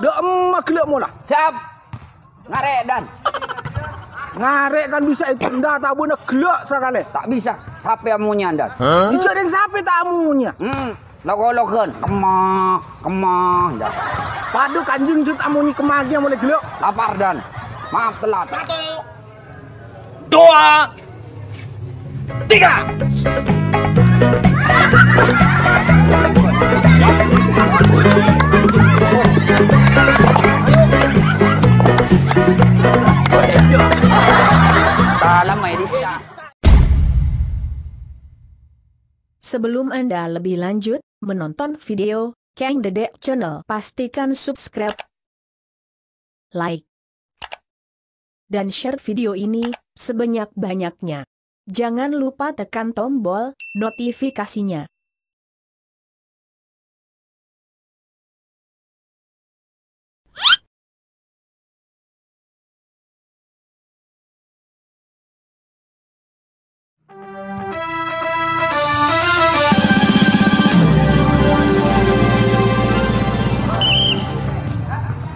Dek emak gelak mula. Siap. Ngarek dan. Ngarek kan bisa itu ndak tak bener gelak sekali. Tak bisa. Siapa yang munya dan? Itu ada yang sampai tamunya. Loko-lokan. Kemah dan. Padu kanjeng cut amuni kemagi yang mulai gelak. Lapar dan. Maaf telat. 1, 2, 3. Salam Edisa. Sebelum Anda lebih lanjut menonton video Kang Dedek Channel, pastikan subscribe, like, dan share video ini sebanyak-banyaknya. Jangan lupa tekan tombol notifikasinya.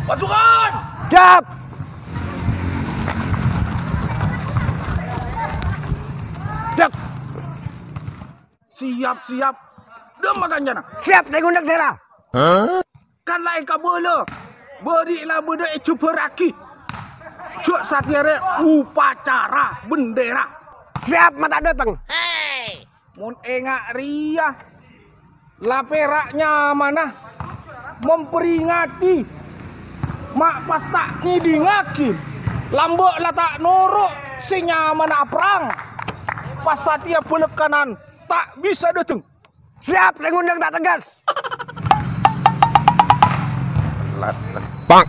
Pasukan! Siap. Siap. Siap. Dem makan jana. Siap, saya gundak saya. Kan lain kabelo. Berilah benda cuperaki. Cuk satiare upacara bendera. Siap, mata datang. Mun engak ria. Laperaknya mana? Memperingati mak pas tak ngidingakin. Lambok lah tak nuruk sinya mana perang. Pas satia peluk kanan tak bisa datang. Siap, saya ngundang tak tegas. Bang.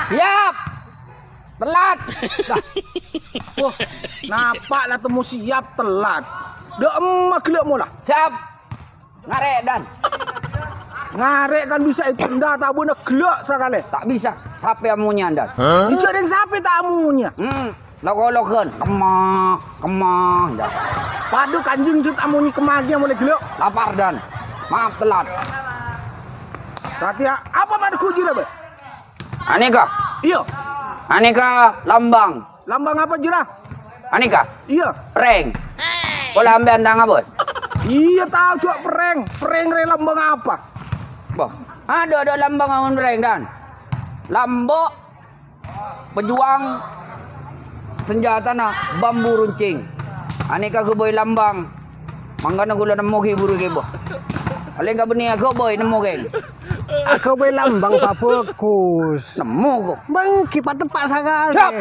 Siap. Telat. Wah, nampaklah temu siap telat. Dek emak gelak mula. Siap. Ngarek dan. Ngarek kan bisa itu ndak tak bener gelak sekali. Tak bisa. Siapa yang munya dan? Itu ada yang sampai tamunya. Loko-lokan. Kemah dan. Padu kanjeng cut amuni kemagi yang mulai gelak. Lapar dan. Maaf telat. Satya, apa pada kujira be? Anika. Iya. Anika lambang. Lambang apa jira? Anika. Iya. Prank. Bola ambil antang apa? Iya tahu cuk prank. Prank re lambang apa? Boh. Ada lambang amun prank dan. Lambok pejuang senjata na bambu runcing. Anika ke boy lambang. Mangga na gula nemo ki buru ke boh. Aleng ka beni aku boy nemo ke. Aku be lambang tak fokus. Nemo ko. Bang kipat tepat sangat. Siap.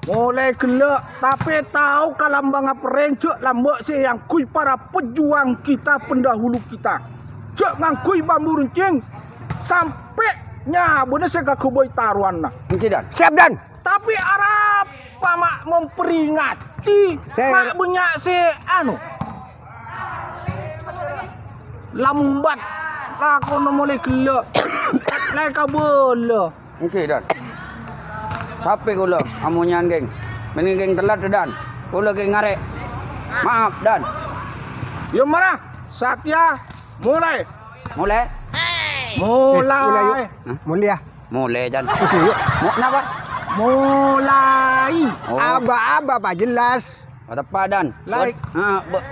Mulai gelak tapi tahu kalau lambang apa prank cuk lambok si yang kui para pejuang kita pendahulu kita. Cuk ngangkui bambu runcing sampai nya bener saya ke boy taruhan nah. Dan. Siap dan. Tapi Arab mak memperingati mak punya si anu lambat aku mulai gelak naik kabel Dan. Siapa kula amunyan geng. Meni geng telat dan. Kula geng ngarek. Maaf dan. ya marah Satya mulai Mulai. Mulia. Mulai dan. Mau kenapa? mulai Oh. Aba-aba pak jelas. Ada padan. Like.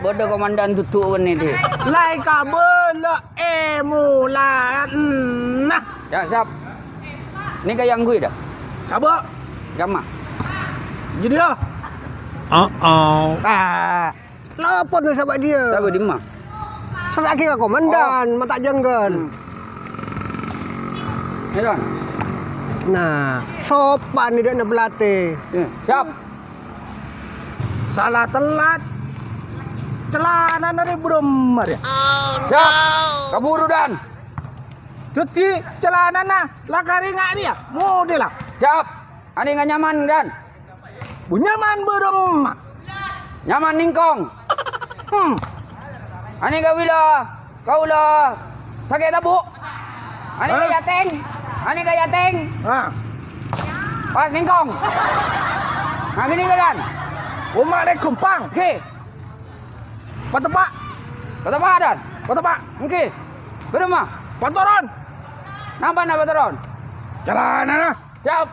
Bodoh komandan tutu ni dia. lai kabel mulai nah Ya siap. Ni kayang gue dah. sabar Gama. jadi ya Lapor nih sahabat dia. Siapa di mana? Selagi ke komandan, mata jenggon. Ni dan. Nah, sopan nih dia nak berlatih. Siap. salah telat celana dari beremar ya Siap. Kaburu dan. jadi celana nah lakari ngak dia model lah Siap. Ani nggak nyaman dan. bunyaman beremar Nyaman ningkong. Ani kau bila. Kau lah. Sakit tabu. Ani kaya teng. Ani kaya teng. Pas ningkong. Nah gini ke dan. Umak dek kumpang. Okey. Patepak. Kata apa dan? Patepak. Okey. Berapa? Patoron. Nampak nak patoron? Jalanan lah. Siap.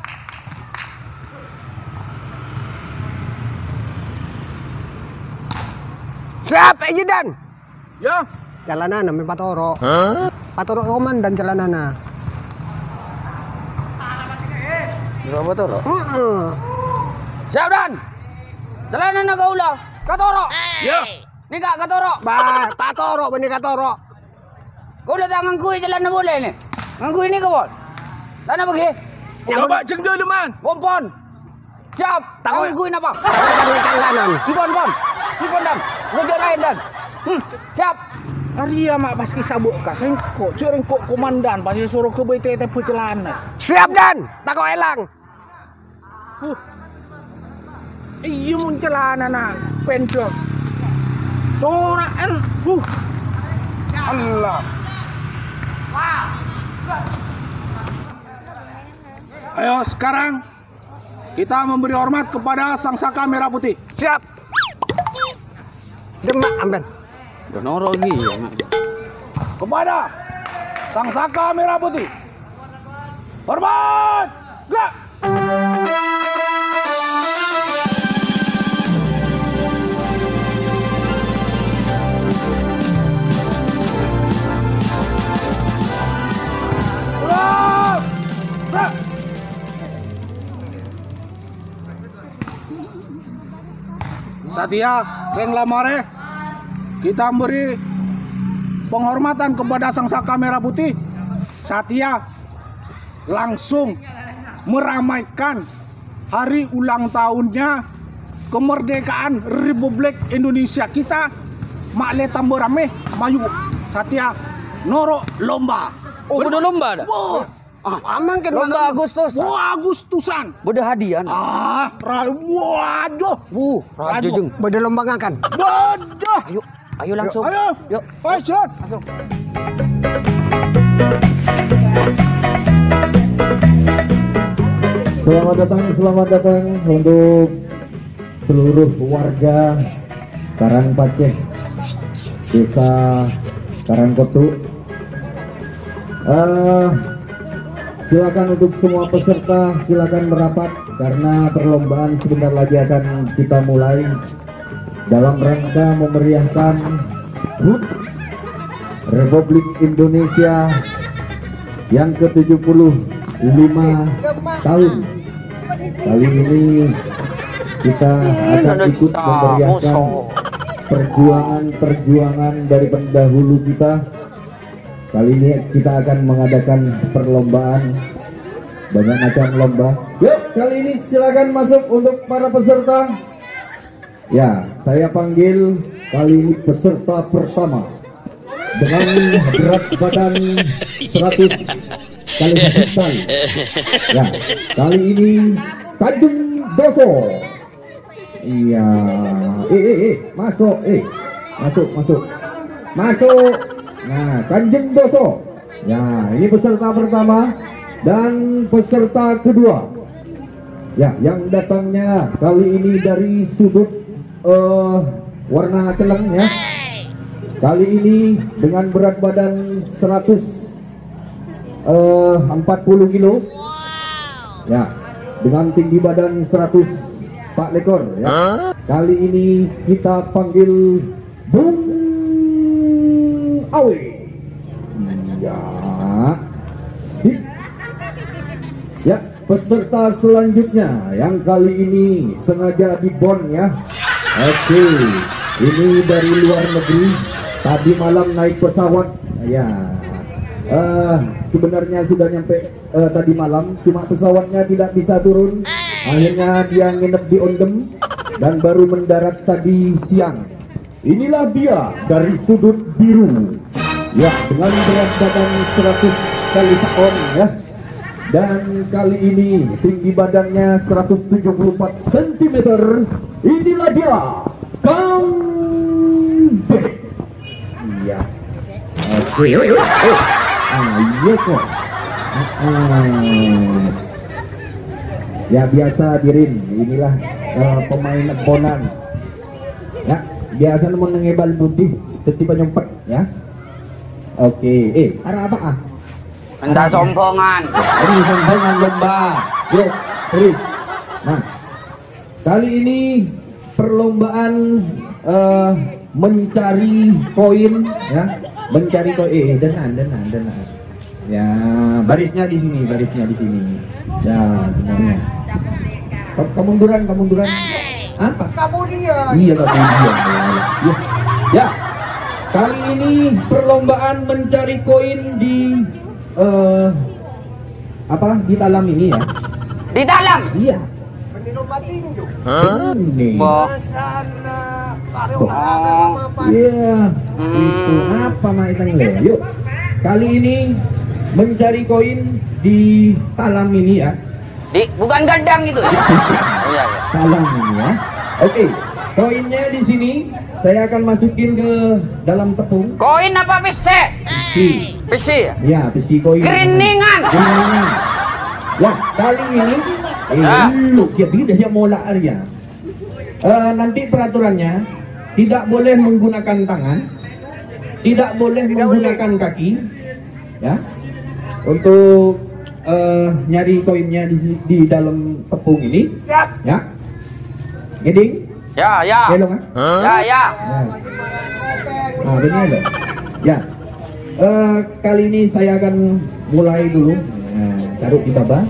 Siap, Ejidan. Ya. Jalanan namanya Patoro. Patoro komandan jalanan. Berapa patoron? Heeh. Siap Dan. Jalanan nak kau ulang. Katoro. Ya. Ni kak katoro. Patoro benih Katoro. Kau dah tangan kui jalan nak boleh ni. Ngan kui ni kau boleh. Tak nak pergi. Coba jengda leman. Pompon. Siap. Tangan kui napa? Kanan. Pon. Pon Dan. Ngejok lain Dan. Siap. Hari mak pasti sabuk ka sengkok, cerengkok komandan pasti suruh ke BTT perjalanan. Siap Dan. Tako elang. Iya mun jalanan nak pencok. Coraan. Allah. Ayo sekarang kita memberi hormat kepada Sang Saka Merah Putih. Siap. Demak amben. Dah norok lagi. Kepada Sang Saka Merah Putih. Hormat. Gerak. Gerak. Gerak. Satya, Reng Lamare, kita beri penghormatan kepada Sang Saka Merah Putih. Satya langsung meramaikan hari ulang tahunnya kemerdekaan Republik Indonesia kita. Makle tambah rame, mayu Satya norok lomba. Oh, udah lomba dah. Wah, Aman kan Lomba Agustus. wah Agustusan. Beda hadiah nak. Waduh. Raja jeng. Beda lomba ngakan. Waduh. Ayo langsung. Ayo. Yuk. Ayo, jalan. Langsung. Selamat datang untuk seluruh warga Karangpaceh, Desa Karangkotu. Silakan untuk semua peserta, silakan merapat karena perlombaan sebentar lagi akan kita mulai dalam rangka memeriahkan HUT Republik Indonesia yang ke-75 tahun. Kali ini kita akan ikut memeriahkan perjuangan dari pendahulu kita. Kali ini kita akan mengadakan perlombaan, banyak macam lomba. Yuk, kali ini silakan masuk untuk para peserta. Ya, saya panggil kali ini peserta pertama dengan berat badan 100 kali 100 kali. Ya, kali ini Tanjung Doso. Iya, masuk, masuk. Nah, Tanjung Doso. Ya, ini peserta pertama dan peserta kedua. Ya, yang datangnya kali ini dari sudut warna celeng ya. Kali ini dengan berat badan 140 kilo. Ya, dengan tinggi badan 104 ekor ya. Kali ini kita panggil Bung Awe. Ya. Sip. Ya, peserta selanjutnya yang kali ini sengaja di Bon ya. Oke. Ini dari luar negeri. Tadi malam naik pesawat. Ya. Sebenarnya sudah nyampe tadi malam, cuma pesawatnya tidak bisa turun. Akhirnya dia nginep di Ondem dan baru mendarat tadi siang. Inilah dia dari sudut biru. Ya, dengan berat badan 100 kali seon ya. Dan kali ini tinggi badannya 174 cm. Inilah dia, Kang Dek. Iya. Oke. Iya kok. Ya biasa Dirin, inilah pemain Bonan. Ya, biasa mengengebal budi setiap nyempet ya. Oke. Arah apa ah? Minta sombongan. Ini sombongan lomba. Yuk, terus. Nah, kali ini perlombaan mencari koin, ya, mencari koin. Denan. Ya, barisnya di sini. Ya, semuanya. Kemunduran. Apa? Kemudian. Iya, kemudian. Ya. Kali ini perlombaan mencari koin di di talam ini ya. Di dalam. Iya. Ini. Boh. Iya. Itu apa Maitang Le? Yuk. Kali ini mencari koin di talam ini ya. Bukan gandang itu. Oh, iya. Talam ini ya. Oke. Koinnya di sini saya akan masukin ke dalam tepung. Koin apa pisi? Pisi. Ya, besi koin. Geriningan. Ya, kali ini lu dia siap mola area. Nanti peraturannya tidak boleh menggunakan tangan, tidak boleh menggunakan kaki, ya. Untuk nyari koinnya di dalam tepung ini. Ya. Geding? Ya. Hello, kan? Ya. Nah, ini ada. Ya. Kali ini saya akan mulai dulu. Nah, taruh di bawah.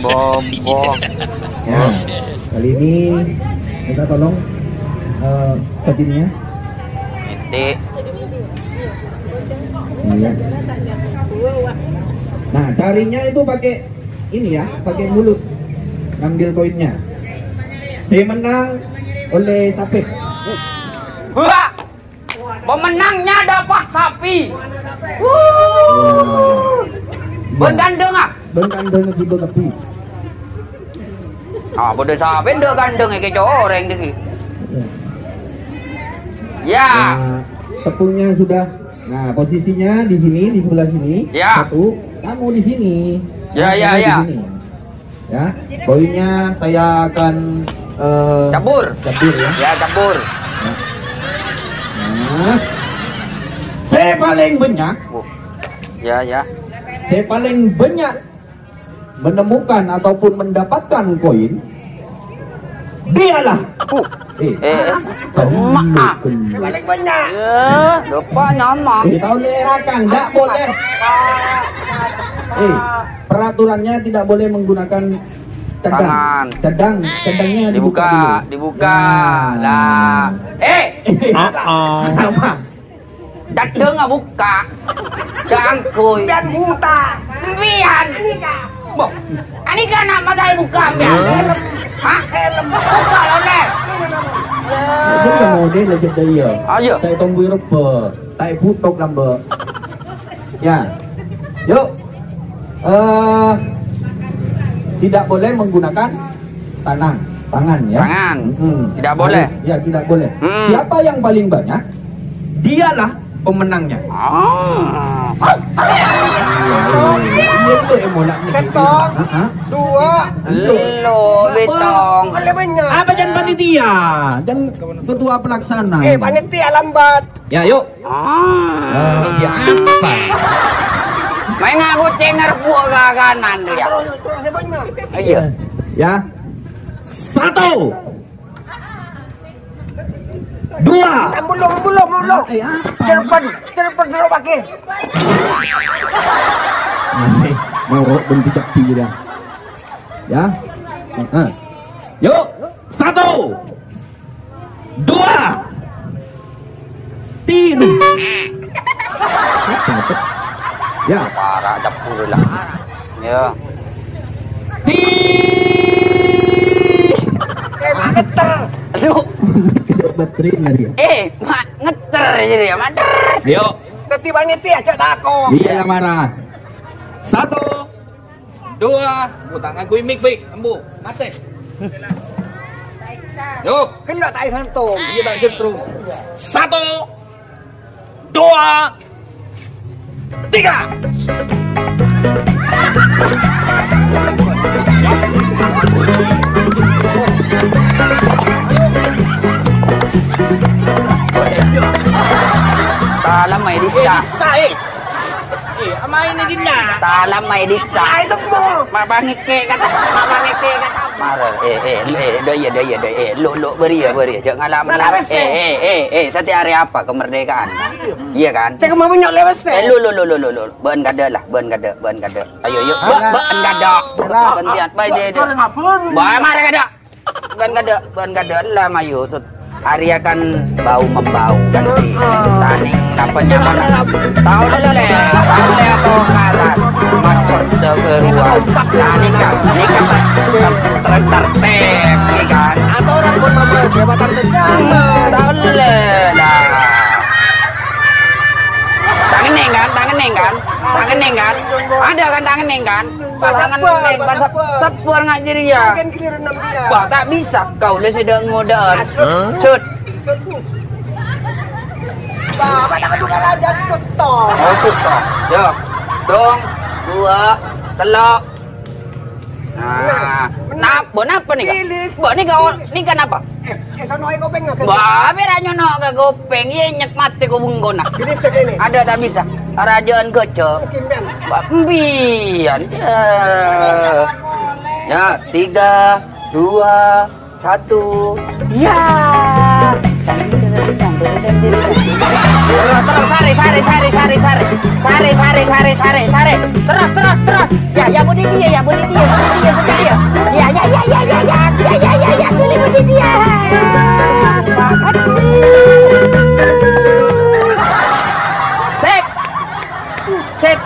Bobo. Ya. Kali ini kita tolong pedinnya. Titik. Iya. Nah, carinya itu pakai ini ya, pakai mulut. Ambil koinnya. Saya menang oleh sapi. Wah. Pemenangnya dapat sapi. Bergandeng ah. Bergandeng gitu tapi. Bodoh sapi ndo gandeng kayak coreng deh. Ya. Nah, tepungnya sudah. Nah, posisinya di sini, di sebelah sini. Ya. Satu, kamu di sini. Ya. Di sini. Ya. Koinnya saya akan Cabur ya. Ya, cabur. Nah, saya paling banyak. Ya. Saya paling banyak menemukan ataupun mendapatkan koin. Dialah. Maaf. Paling banyak. Ya, lupa nama. Tahu lerakan, tidak boleh. Peraturannya tidak boleh menggunakan Tangan. Cendangnya Dibuka. Lah. Apa? Dadeng nggak buka. Jangkui. Dan buta. Pian. Ini kan apa saya buka pian? Hah? Buka lo deh. Jadi model aja dia. Ayo. Saya tunggu rupa. Saya putok lambe. Ya. Yuk. Tidak boleh menggunakan tangan ya. Tangan. Tidak boleh. Ya, tidak boleh. Siapa yang paling banyak? Dialah pemenangnya. Itu emola nih. Ketong. Dua. Lo betong. Boleh banyak. Apa dan panitia dan ketua pelaksana? Panitia lambat. Ya, yuk. Ya apa? Main ngaku cenger buah gaganan dia. Terus banyak. Ayo. Ya. 1 2 Belum. Telepon suruh pakai. Mau bentuk capi dia. Ya. Yuk. 1 2 3. Ya. Parah dapur lah. Ya. Ngeter. Aduh. Baterai lari. Ngeter jadi ya, mater. Yuk. Tapi panitia cak takut. Iya marah. 1 2. Tangan ku imik baik, ambu, mate. Yuk, Kelak tak sentuh. dia tak setrum. 1 2 3. Salam may disa. Amain na din na. Salam may disa. Ay, mo. Mabangike kata. Mara. Lo beria. Jangan lama. Setiap hari apa kemerdekaan? Iya kan? Saya mau nyok lewat saya. Lo. Ben gada lah, ben gada. Ayo yuk. Ben gada. Bentian, baik dia. Baik mari gada. Ben gada lah mayu tut. Hari akan bau membau nanti. Taning dapatnya mana? Tahu dah le. Boleh aku kalah. Masuk ke ruang. Nikah tertib, kan? Atau orang pun mau jabatan tegak. Tahu le lah. Tangan neng kan? Ada kan tangan neng kan? Pasangan neng kan sepur nggak jadi ya? Kan giliran enam dia. Wah tak bisa kau le sudah ngodan. Sud. Bapak nak dua aja betul. Oh sud toh. Yo. Dong, dua, telok. Nah, apa nih kak? Ni kau, ni kan apa? Sono ai kopeng enggak? Wah, beda nyono ke gopeng, ye nyak mati ko bunggona. Jadi segini. Ada tak bisa? Kerajaan kecil. Mungkin kan. Pembian. Ya, 3, 2, 1. Ya. Terus sari. Terus. Ya budi dia. Ya, tulis budi dia. Sip.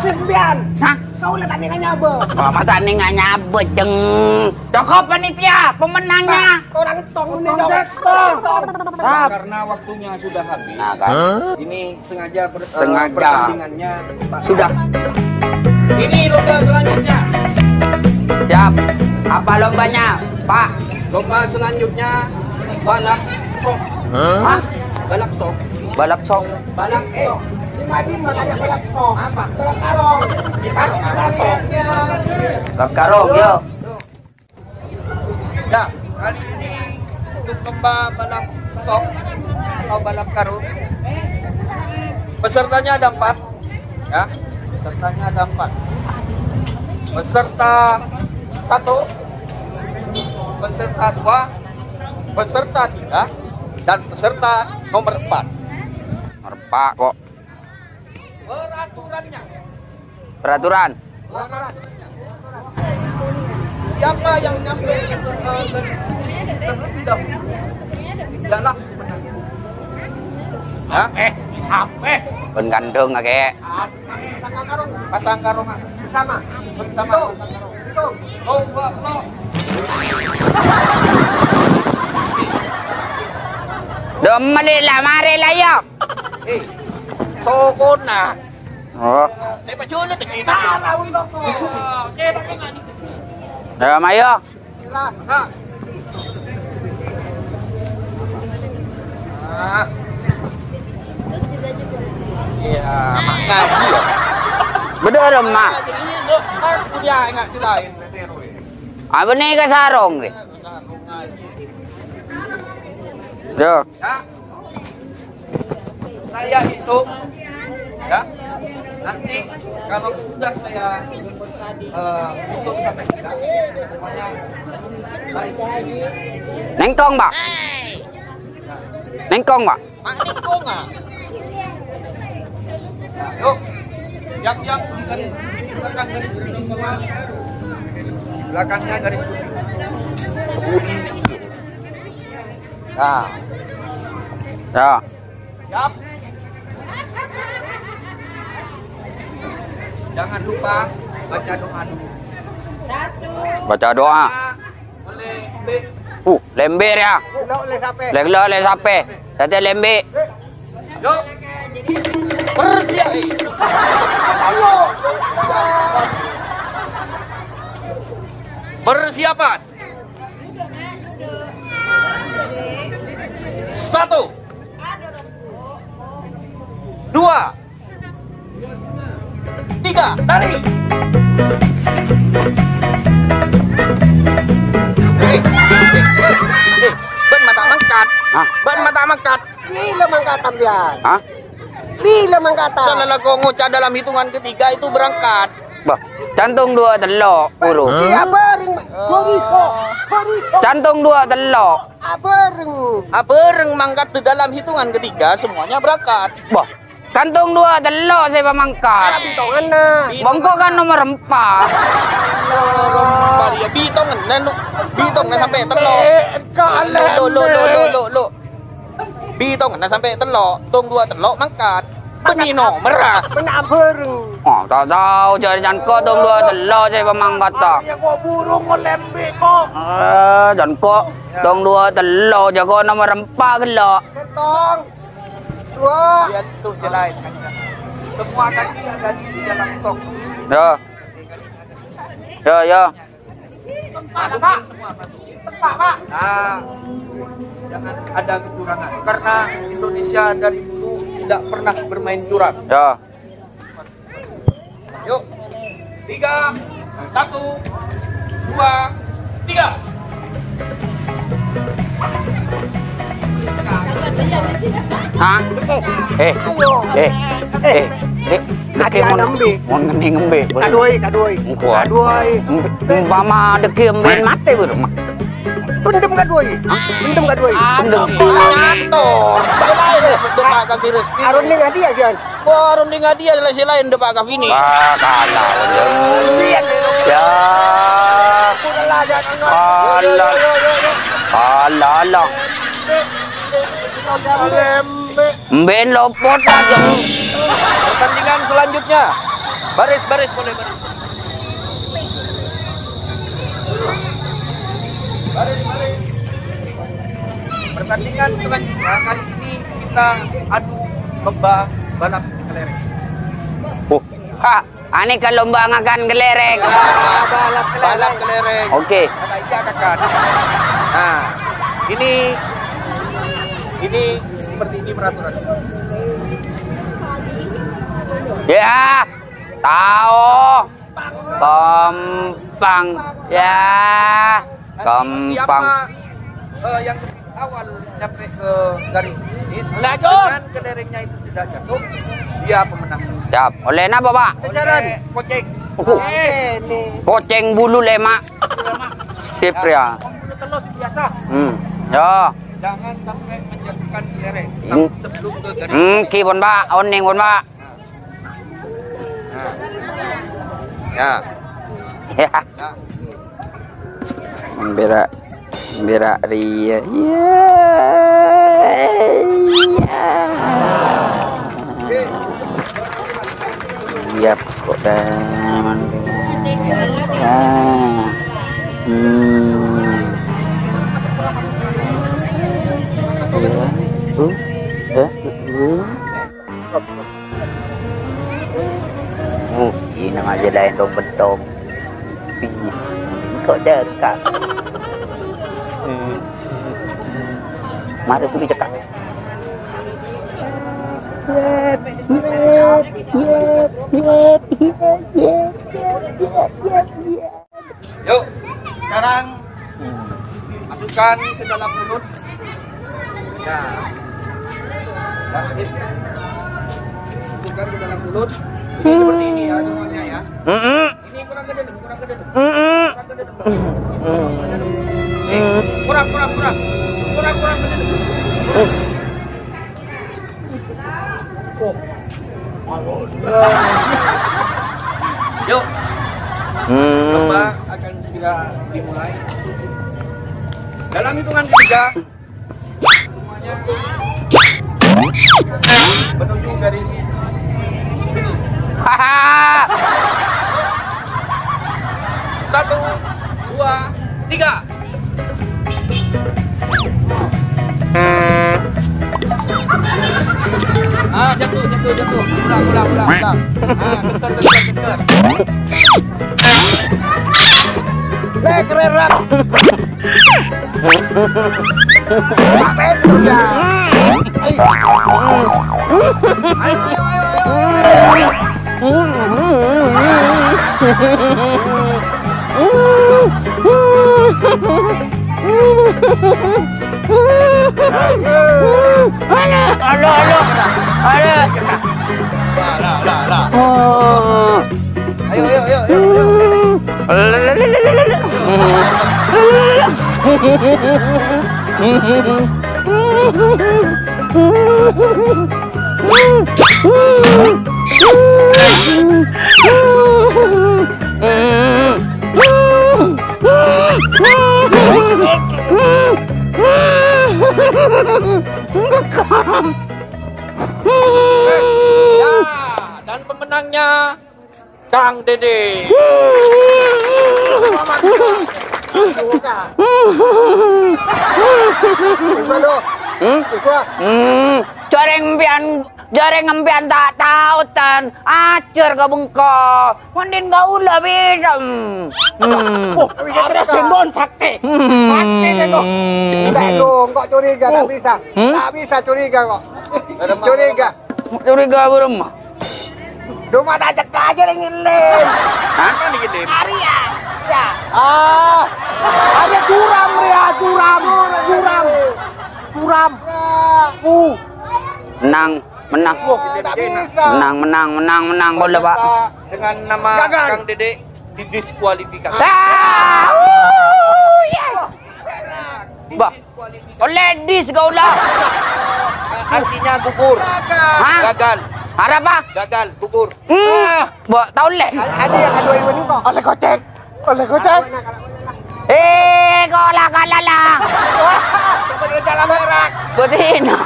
Sembian. Hah? Kau lah tandingan nyaba. Mata nih nggak nyabet jeng. Doko panitia pemenangnya. Orang tong ini Karena waktunya sudah habis. Nah kan. Ini sengaja Sengaja. pertandingannya tak Sudah. Ini lomba selanjutnya. Siap. Apa lombanya, Pak? Lomba selanjutnya balap sok. Hah? Balap sok. Balap sok. Balap sok. Madi makanya balap sok. Apa? Balap karong. Balap sok. Balap karong, yo. Ya, kali ini untuk lomba balap sok atau balap karung. Pesertanya ada 4. Ya, pesertanya ada 4. Peserta 1, peserta 2, peserta 3, dan peserta nomor 4. Merpak kok. Peraturannya. Peraturan. Siapa yang nyampe terlebih dahulu adalah pemenang. Ya? Sampai. Ben gandeng ake. Pasang karungan Sama. bersama. Oh, no. Domali lah, mari lah yo. Sokon na. Oh. Saya paculit. Tahu ito ko. Cetak nga dito. Dah mayo. Ha. Iya, makasih ya. Betul mak. Jadi so, punya enggak sila yun. Apa nih ke sarong nih? Yo. Ya. Saya hitung. Ya. Nanti kalau sudah saya hitung sampai 3, semuanya baik. Nengkong pak. Nengkong pak. Mak Ningkong ah. Yuk. Siap-siap belakang garis putih semua. Belakangnya garis putih. Kebudi. Nah, Ya. siap. Jangan lupa baca doa dulu. Baca doa. Oleh B. Lember ya. Lo oleh sampai. Leglo le sape. Sate lembe. Yuk. Bersiap. Ayo. Persiapan. 1, 2, 3, tarik. Ben mata mangkat. Hah? Ben mata mangkat. Gila mangkatam dia. Hah? Bila mangkata. Salah kau ngucap dalam hitungan ketiga itu berangkat. Bah, cantung 2 telok guru. Iya bareng. Cantung 2 telok. Bareng. Bareng mangkat di dalam hitungan ketiga semuanya berangkat. Bah, cantung 2 telok saya pamangkat. Bitongan na. Bongko kan nomor 4. Maria bitong na sampai telok. Lo. Bitong na sampai telok. Tung 2 telok mangkat. Penino merah. Benar bareng. Oh, tak tahu jadi janko tung 2 telok saya pamangkat tak. Ya kok burung ngolembe kok. Janko tung 2 telok jago nomor 4 kelok. Ketong. 2. Lihat tuh jalan. Semua kaki ada di dalam sok. Ya. Ya. Nah, jangan ada kecurangan karena Indonesia dari dulu tidak pernah bermain curang. Ya. Yuk, 3, 1, 2, 3. Hah? Deki mon ngembe. Kadoi. Umpama deki emben mate bro. Pendem kadoi. Pendem. Ngator. Depak kaki resmi. Aron ning hadiah kan. Baru ning dia lain depak kaki ini. Wah, kalah. Ya. Alah. Emben lopot aja. Pertandingan selanjutnya. Baris boleh baris. Baris. Pertandingan selanjutnya kali ini kita adu lomba balap kelereng. Aneka lomba ngakan kelereng. Balap kelereng. Oke. Kata iya kakak. Nah, ini seperti ini peraturan. Ya, tahu. Kompang. Ya, kompang. Siapa yang awal nyampe ke garis finish dengan kelerengnya itu tidak jatuh, dia pemenang. Siap. Oleh napa, Pak? Oleh Koceng. Koceng bulu lemak. Sip ya. Biasa. Ya. Jangan sampai menjatuhkan kelereng sebelum ke garis. Ki pun, Pak. Oning pun, Pak. Ya. Ya. Berak ria. Ya, kok teman. Ini aja lain dom-dom. Kok dekat. Mari pergi dekat. Yuk, sekarang masukkan ke dalam mulut. Ya. Masukkan ke dalam mulut. Ini seperti ini ya semuanya ya. Ini kurang ke dalam. Kurang ke dalam. Yuk. Lomba akan segera dimulai. Dalam hitungan ketiga, semuanya menuju garis finish. 1, 2, 3. Jatuh. Pulang. Keker. Kereran. Aduh. Ayo, ayo, ayo, ayo, ayo. Ya, dan pemenangnya Kang Dede. Jareng empian tak tahu tan acer ka bengko mandin gaula bisa Bisa terus sendon sakti. Sakti sendon. Tidak dong, kok curiga tak bisa. Tak bisa curiga kok. Curiga. curiga beremah Cuma tak cek aja ingin lem. hah Arya. Ya. Ah. Ada curam Ria, curam. menang Tak bisa. menang boleh pak Dengan nama Gagal. Kang Dede didiskualifikasi. yes bah Didiskualifikasi. ladies kau lah Artinya gugur. hah Gagal. ada apa Gagal, gugur. buat tahu leh Ada yang ada yang ini kok. Oleh kocek. Oleh kocek. kau lah kalala Dalam merak. betina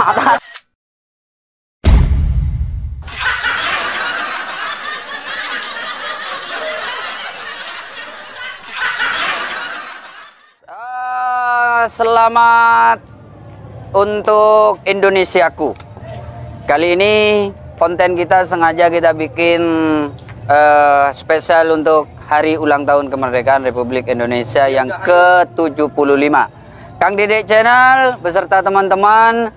Selamat untuk Indonesiaku. Kali ini konten kita sengaja kita bikin spesial untuk hari ulang tahun kemerdekaan Republik Indonesia yang ke-75. Kang Dede Channel beserta teman-teman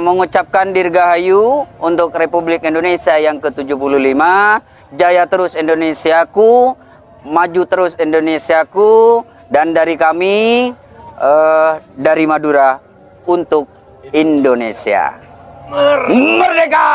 mengucapkan dirgahayu untuk Republik Indonesia yang ke-75. Jaya terus Indonesiaku, maju terus Indonesiaku, dan dari kami dari Madura untuk Indonesia. Merdeka!